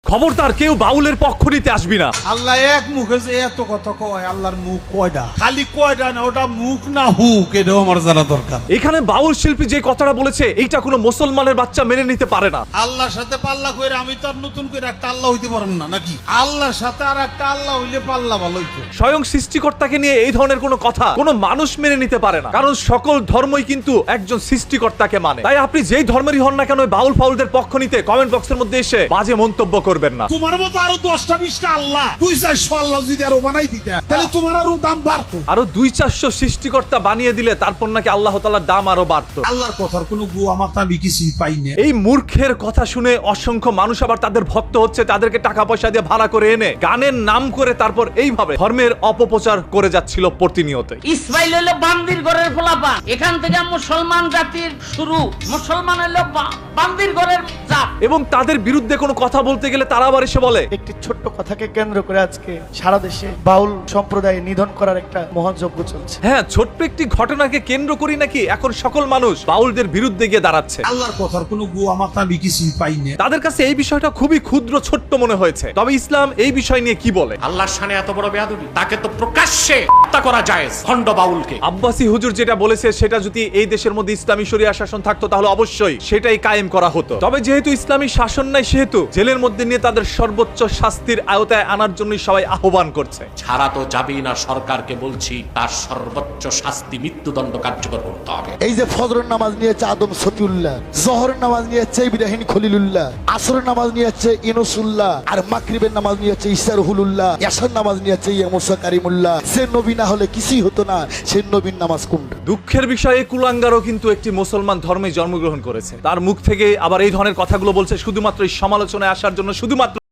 খবরদার কেউ বাউলের পক্ষ নিতে আসবি না। আল্লাহ এক মুখে যে এত কথা কয়, আল্লাহর মুখ কয়টা? খালি কয়টা না, ওটা মুখ না হুক, এটাও আমার জানা দরকার। এখানে বাউল শিল্পী যে কথাটা বলেছে এইটা কোনো মুসলমানের বাচ্চা মেনে নিতে পারে না। আল্লাহর সাথে পাল্লা কইরা আমি তো আর নতুন করে একটা আল্লাহ হইতে পারেন না নাকি? আল্লাহর সাথে আর একটা আল্লাহ হইলে পাল্লা ভালো হইতো। স্বয়ং সৃষ্টিকর্তাকে নিয়ে এই ধরনের কোনো কথা কোনো মানুষ মেনে নিতে পারে না, কারণ সকল ধর্মই কিন্তু একজন সৃষ্টিকর্তাকে মানে। তাই আপনি যেই ধর্মেরই হন না কেন বাউল ফাউলদের পক্ষ নিতে কমেন্ট বক্সের মধ্যে এসে বাজে মন্তব্য করবেন না। তোমার মতো আরো 10টা 20টা আল্লাহ, 2-400 আল্লাহ যদি আরো বানাই দিতে, তাহলে তোমার আরো দাম বাড়তো। আরো 2-400 সৃষ্টিকর্তা বানিয়ে দিলে তারপর নাকি আল্লাহ তাআলার দাম আরো বাড়তো। আল্লাহর কথার কোনো গুয়া মাথা আমি কিছুই পাই না। এই মূর্খের কথা শুনে অসংখ্য মানুষ আবার তাদের ভক্ত হচ্ছে, তাদেরকে টাকা পয়সা দিয়ে ভাড়া করে এনে গানের নাম করে তারপর এইভাবে ধর্মের অপপ্রচার করে যাচ্ছিল প্রতিনিয়ত। ইসমাইল হলো বান্দির ঘরের ফলাফা, এখান থেকে মুসলমান জাতির শুরু। মুসলমান হলো বান্দির ঘরের জাত। এবং তাদের বিরুদ্ধে কোনো কথা বলতে গেলে তারা আবার এসে বলে একটি ছোট্ট কথাকে কেন্দ্র করে আজকে সারা দেশে বাউল সম্প্রদায় নিধন করার একটা মহান যজ্ঞ চলছে। হ্যাঁ, ছোট্ট একটি ঘটনাকে কেন্দ্র করি নাকি এখন সকল মানুষ বাউলদের বিরুদ্ধে গিয়ে দাঁড়াচ্ছে। আল্লাহর কথার কোনো গুয়া মাথা আমি কিছুই পাই না। তাদের কাছে এই বিষয়টা খুবই ক্ষুদ্র ছোট্ট মনে হয়েছে। তবে ইসলাম এই বিষয় নিয়ে কি বলে? আল্লাহর শানে এত বড় বেয়াদবি, তাকে তো প্রকাশ্যে হত্যা করা জায়েজ। ভণ্ড বাউলকে আব্বাসী হুজুর যেটা বলেছে সেটা যদি এই দেশের মধ্যে ইসলামী শরিয়া শাসন থাকতো তাহলে অবশ্যই সেটাই কায়েম করা হতো। তবে যেহেতু ইসলামী শাসন নাই সেহেতু জেলের মধ্যে নিয়ে তাদের সর্বোচ্চ শাস্তির আওতায় আনার জন্য সবাই আহ্বান করছে। ছাড়া তো যাবেই না, সরকারকে বলছি তার সর্বোচ্চ শাস্তি মৃত্যুদণ্ড কার্যকর করতে হবে। এই যে ফজরের নামাজ নিয়েছে আদম সফিউল্লাহ, জোহরের নামাজ নিয়েছে ইব্রাহিম খলিলুল্লাহ, আসরের নামাজ নিয়েছে ইনুসুল্লাহ, আর মাগরিবের নামাজ নিয়েছে ঈসা রুহুল্লাহ, ইয়াসার নামাজ নিয়েছে মুসা কারিমুল্লাহ। সে নবী না হলে কিছুই হতো না। সেই নবীর নামাজ কোনটা? দুঃখের বিষয়ে কুলাঙ্গারও কিন্তু একটি মুসলমান ধর্মে জন্মগ্রহণ করেছে। তার মুখ থেকে আবার এই ধরনের কথাগুলো বলছে শুধুমাত্র এই সমালোচনায় আসার জন্য, শুধুমাত্র